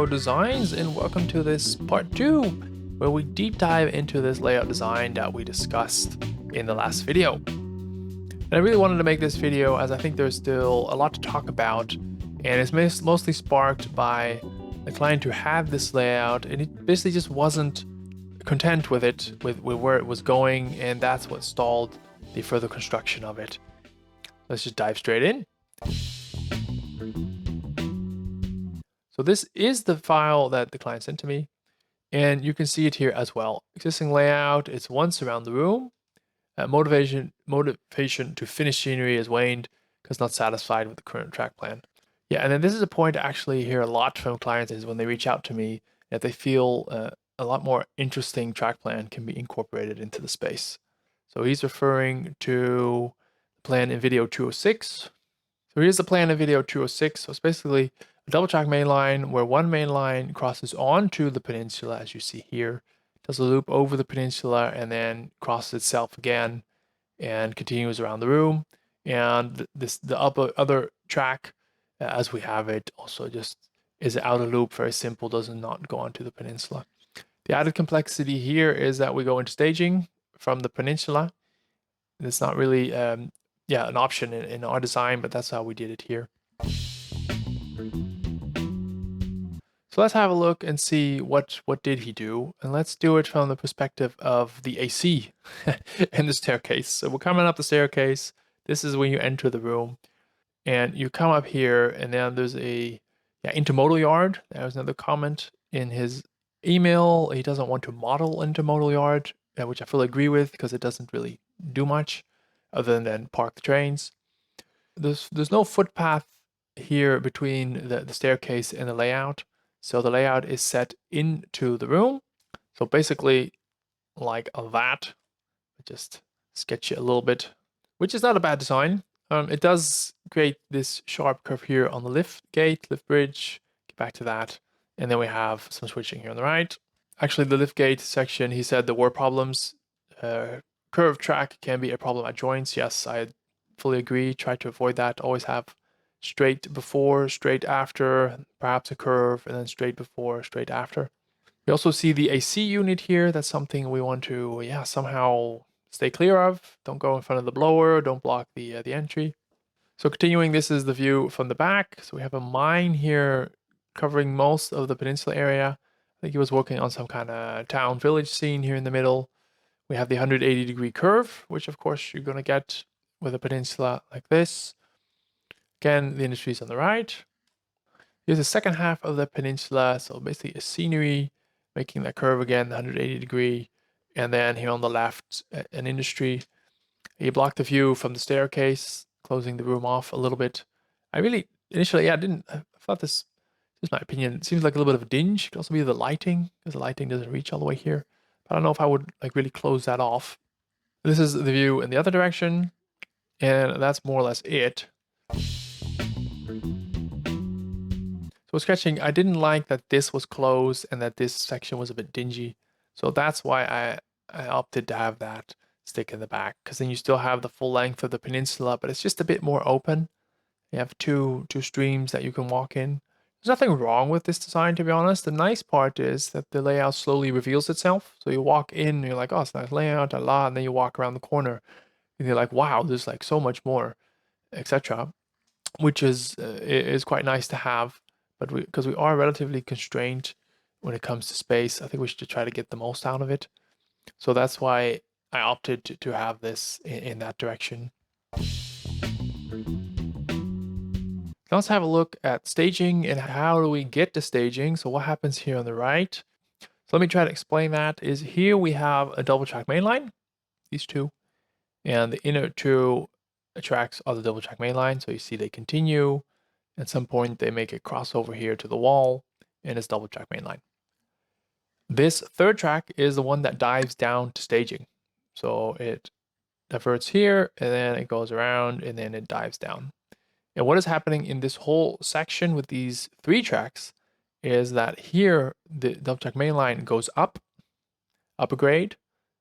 Hello designs, and welcome to this part 2 where we deep dive into this layout design that we discussed in the last video. And I really wanted to make this video as I think there's still a lot to talk about, and it's mostly sparked by the client who had this layout and it basically just wasn't content with it, with where it was going, and that's what stalled the further construction of it. Let's just dive straight in. So this is the file that the client sent to me, and you can see it here as well. Existing layout, it's once around the room. Motivation to finish scenery is waned because not satisfied with the current track plan. Yeah, and then this is a point I actually hear a lot from clients is when they reach out to me that they feel a lot more interesting track plan can be incorporated into the space. So he's referring to the plan in video 206. So here's the plan in video 206. So it's basically a double track main line where one main line crosses onto the peninsula, as you see here, does a loop over the peninsula and then crosses itself again and continues around the room. And the other track, as we have it, also just is an outer loop, very simple, does not go onto the peninsula. The added complexity here is that we go into staging from the peninsula. It's not really an option in our design, but that's how we did it here. So let's have a look and see what did he do, and let's do it from the perspective of the AC and the staircase. So we're coming up the staircase. This is when you enter the room, and you come up here, and then there's a intermodal yard. That was another comment in his email. He doesn't want to model intermodal yard, which I fully agree with because it doesn't really do much other than park the trains. There's no footpath here between the staircase and the layout. So the layout is set into the room. So basically like that, just sketch it a little bit, which is not a bad design. It does create this sharp curve here on the lift bridge, get back to that. And then we have some switching here on the right. Actually, the lift gate section, he said there were problems. Curved track can be a problem at joints. Yes, I fully agree. Try to avoid that. Always have straight before, straight after, perhaps a curve, and then straight before, straight after. We also see the AC unit here. That's something we want to, somehow stay clear of. Don't go in front of the blower. Don't block the entry. So continuing, this is the view from the back. So we have a mine here covering most of the peninsula area. I think he was working on some kind of town village scene here in the middle. We have the 180-degree curve, which of course you're going to get with a peninsula like this. Again, the industry is on the right. Here's the second half of the peninsula. So basically a scenery, making that curve again, 180-degree. And then here on the left, an industry. You block the view from the staircase, closing the room off a little bit. I really, initially, I thought this is my opinion. It seems like a little bit of a dinge. It could also be the lighting, because the lighting doesn't reach all the way here. But I don't know if I would really close that off. This is the view in the other direction. And that's more or less it. So sketching, I didn't like that this was closed and that this section was a bit dingy. So that's why I opted to have that stick in the back, because then you still have the full length of the peninsula, but it's just a bit more open. You have two streams that you can walk in. There's nothing wrong with this design, to be honest. The nice part is that the layout slowly reveals itself. So you walk in and you're like, oh, it's a nice layout, and then you walk around the corner and you're like, wow, there's like so much more, etc. Which is quite nice to have. But because we are relatively constrained when it comes to space, I think we should try to get the most out of it. So that's why I opted to have this in that direction. Now let's have a look at staging and how do we get to staging. So what happens here on the right? So let me try to explain that. Is here we have a double track mainline, these two, and the inner two tracks are the double track mainline. So you see they continue. At some point, they make a crossover here to the wall, and it's double track mainline. This third track is the one that dives down to staging. So it diverts here, and then it goes around, and then it dives down. And what is happening in this whole section with these three tracks is that here, the double track mainline goes up a grade,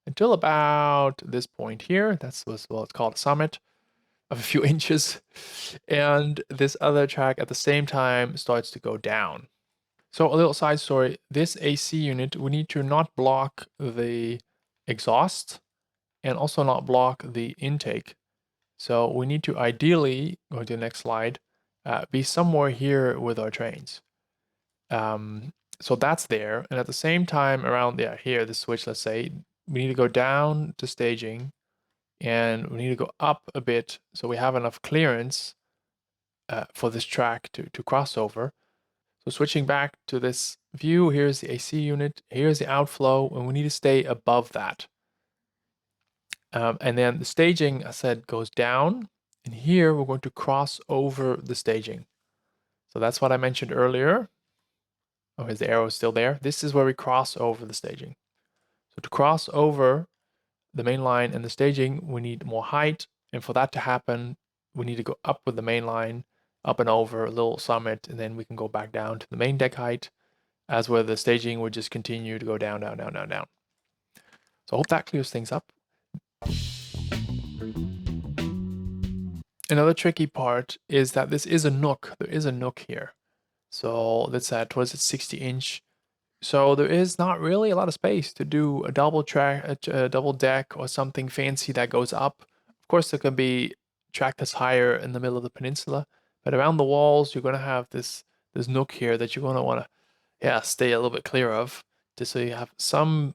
until about this point here. That's what's called a summit of a few inches. And this other track at the same time starts to go down. So a little side story, this AC unit, we need to not block the exhaust and also not block the intake. So we need to ideally, going to the next slide, be somewhere here with our trains. So that's there. And at the same time around here, the switch, let's say, we need to go down to staging and we need to go up a bit so we have enough clearance for this track to cross over. So switching back to this view, here's the AC unit, here's the outflow, and we need to stay above that. And then the staging, I said, goes down, and here we're going to cross over the staging. So that's what I mentioned earlier. Oh, is the arrow still there? This is where we cross over the staging. So to cross over the main line and the staging, we need more height, and for that to happen, we need to go up with the main line, up and over a little summit, and then we can go back down to the main deck height, as where the staging would just continue to go down, down, down, down, down. So I hope that clears things up. Another tricky part is that this is a nook. There is a nook here. So that's at, what is it, 60-inch. So there is not really a lot of space to do a double track, a double deck or something fancy that goes up. Of course, there can be track that's higher in the middle of the peninsula, but around the walls, you're going to have this nook here that you're going to want to, stay a little bit clear of, just so you have some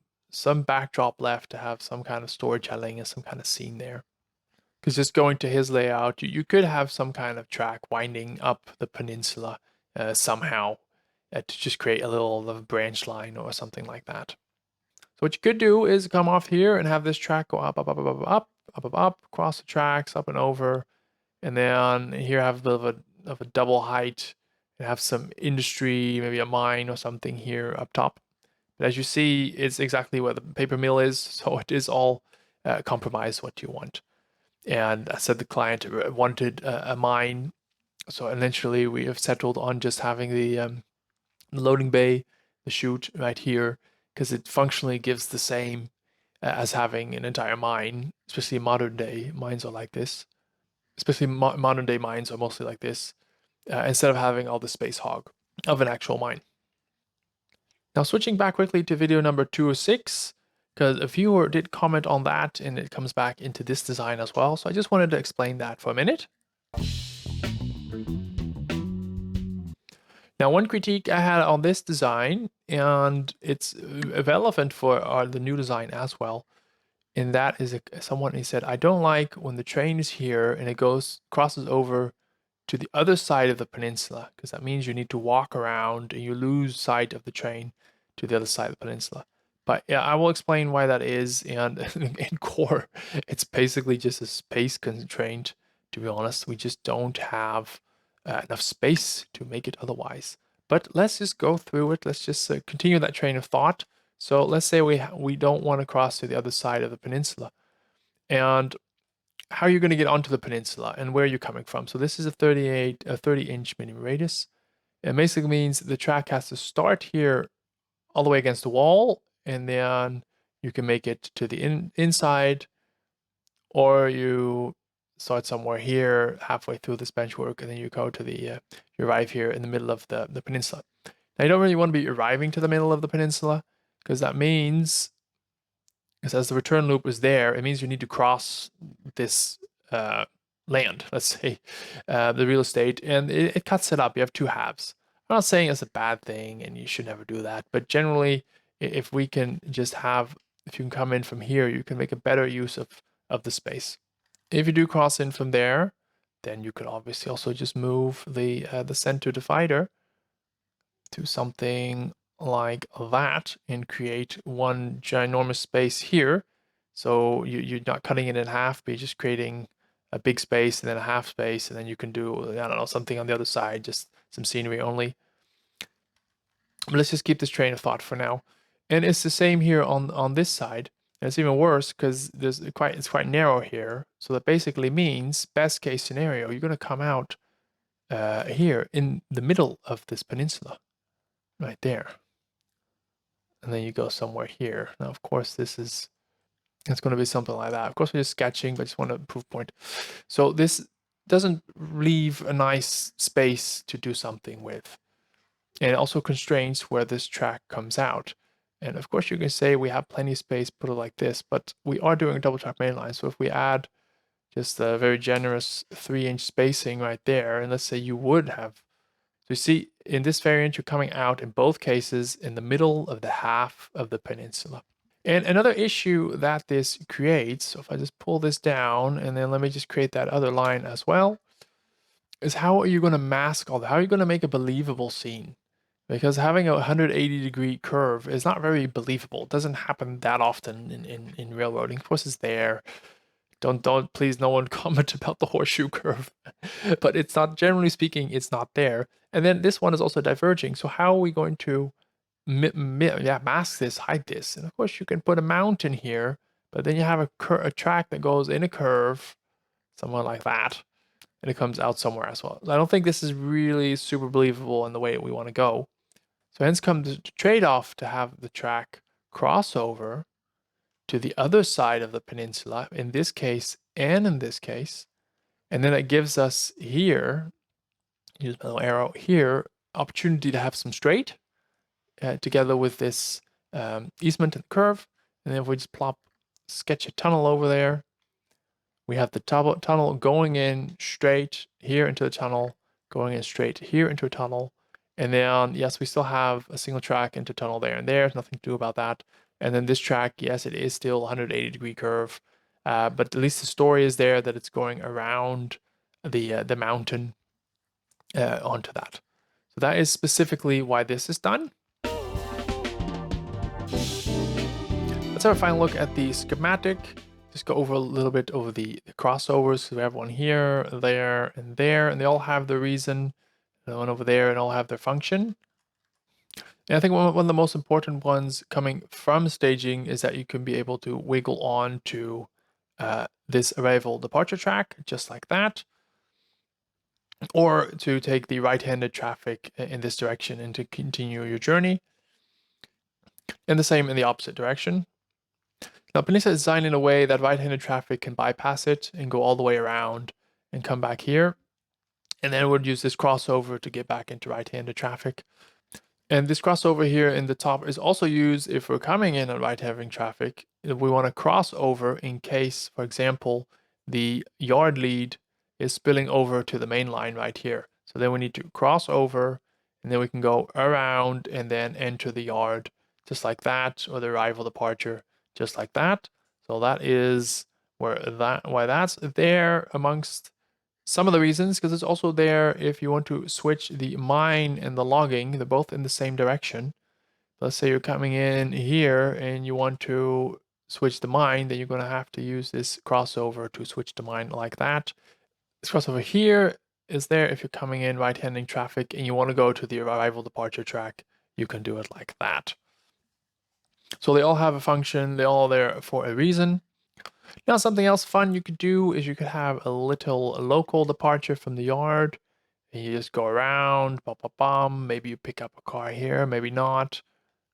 backdrop left to have some kind of storytelling and some kind of scene there. Because just going to his layout, you could have some kind of track winding up the peninsula somehow to just create a little branch line or something like that. So what you could do is come off here and have this track go up, up, up, up, up, up, up, up, up, across the tracks, up and over, and then here have a bit of a double height and have some industry, maybe a mine or something here up top. But as you see, it's exactly where the paper mill is, so it is all compromised what you want. And I said the client wanted a mine, so eventually we have settled on just having the loading bay, the chute right here, because it functionally gives the same as having an entire mine, especially modern day mines are like this. Especially modern day mines are mostly like this, instead of having all the space hog of an actual mine. Now switching back quickly to video number 206, because a viewer did comment on that and it comes back into this design as well. So I just wanted to explain that for a minute. Now, one critique I had on this design, and it's relevant for the new design as well, and that is someone, he said, I don't like when the train is here and it crosses over to the other side of the peninsula, because that means you need to walk around and you lose sight of the train to the other side of the peninsula. But yeah, I will explain why that is. And in core, it's basically just a space constraint, to be honest. We just don't have enough space to make it otherwise. But let's just go through it. Let's just continue that train of thought. So let's say we don't want to cross to the other side of the peninsula. And how are you going to get onto the peninsula and where are you coming from? So this is a 30-inch minimum radius. It basically means the track has to start here all the way against the wall, and then you can make it to the inside, or you start somewhere here halfway through this benchwork, and then you go to you arrive here in the middle of the peninsula. Now you don't really want to be arriving to the middle of the peninsula, because that means, because as the return loop is there, it means you need to cross this land, let's say, the real estate, and it cuts it up. You have two halves. I'm not saying it's a bad thing and you should never do that, but generally, if we can just if you can come in from here, you can make a better use of the space. If you do cross in from there, then you could obviously also just move the center divider to something like that and create one ginormous space here. So you're not cutting it in half, but you're just creating a big space and then a half space, and then you can do, I don't know, something on the other side, just some scenery only. But let's just keep this train of thought for now. And it's the same here on this side. And it's even worse because it's quite narrow here. So that basically means, best case scenario, you're going to come out here in the middle of this peninsula, right there. And then you go somewhere here. Now, of course, it's going to be something like that. Of course, we're just sketching, but I just want a proof point. So this doesn't leave a nice space to do something with. and it also constrains where this track comes out. And of course, you can say we have plenty of space, put it like this, but we are doing a double track mainline. So if we add just a very generous 3-inch spacing right there, and let's say you would have, so you see in this variant, you're coming out in both cases in the middle of the half of the peninsula. And another issue that this creates, so if I just pull this down and then let me just create that other line as well, is how are you going to mask all that? How are you going to make a believable scene? Because having a 180-degree curve is not very believable. It doesn't happen that often in railroading. Of course, it's there. Don't please no one comment about the horseshoe curve. But it's not, generally speaking, it's not there. And then this one is also diverging. So how are we going to mask this, hide this? And of course, you can put a mountain here, but then you have a track that goes in a curve, somewhere like that, and it comes out somewhere as well. I don't think this is really super believable in the way we want to go. So hence comes the trade-off to have the track crossover to the other side of the peninsula, in this case and in this case. And then it gives us here, use my little arrow here, opportunity to have some straight together with this easement and curve. And then if we just sketch a tunnel over there, we have the tunnel going in straight here into the tunnel, going in straight here into a tunnel. And then, yes, we still have a single track into tunnel there and there. There's nothing to do about that. And then this track, yes, it is still 180-degree curve, but at least the story is there that it's going around the mountain onto that. So that is specifically why this is done. Let's have a final look at the schematic. Just go over a little bit over the crossovers. So we have one here, there, and they all have their reason. The one over there, and all have their function. And I think one of the most important ones coming from staging is that you can be able to wiggle on to this arrival departure track, just like that. Or to take the right-handed traffic in this direction and to continue your journey. And the same in the opposite direction. Now, Peninsula is designed in a way that right-handed traffic can bypass it and go all the way around and come back here. And then we'll use this crossover to get back into right-handed traffic. And this crossover here in the top is also used if we're coming in on right-handed traffic. If we want to cross over in case, for example, the yard lead is spilling over to the main line right here. So then we need to cross over, and then we can go around and then enter the yard just like that, or the arrival departure just like that. So that is why that's there amongst some of the reasons, because it's also there if you want to switch the mine and the logging. They're both in the same direction. Let's say you're coming in here and you want to switch the mine, then you're going to have to use this crossover to switch the mine like that. This crossover here is there if you're coming in right-handed traffic and you want to go to the arrival departure track, you can do it like that. So they all have a function, they're all there for a reason. Now, something else fun you could do is you could have a little local departure from the yard, and you just go around, maybe you pick up a car here, maybe not.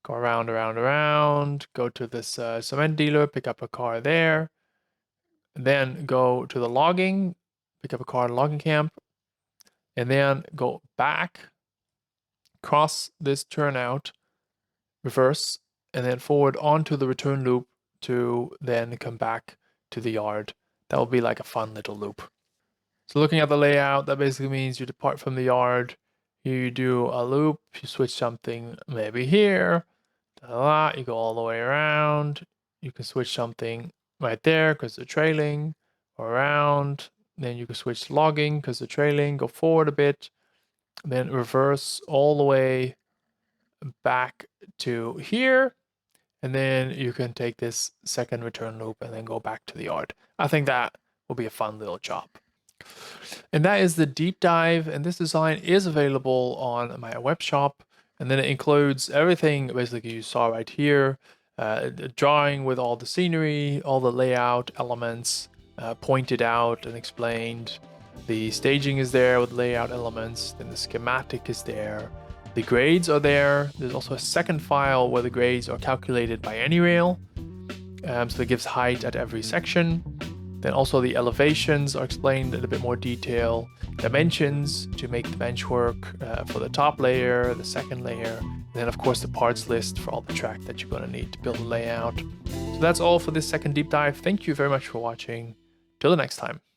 Go around, go to this cement dealer, pick up a car there, then go to the logging, pick up a car at a logging camp, and then go back, cross this turnout, reverse, and then forward onto the return loop to then come back to the yard. That will be like a fun little loop. So looking at the layout, that basically means you depart from the yard, you do a loop, you switch something maybe here, you go all the way around, you can switch something right there because they're trailing, around, then you can switch logging because they're trailing, go forward a bit, then reverse all the way back to here, and then you can take this second return loop and then go back to the yard. I think that will be a fun little job. And that is the deep dive, and this design is available on my web shop, and then it includes everything basically you saw right here, the drawing with all the scenery, all the layout elements pointed out and explained. The staging is there with layout elements, then the schematic is there. The grades are there. There's also a second file where the grades are calculated by any rail. So it gives height at every section. Then also the elevations are explained in a bit more detail, dimensions to make the bench work for the top layer, the second layer, and then of course the parts list for all the track that you're going to need to build a layout. So that's all for this second deep dive. Thank you very much for watching. Till the next time.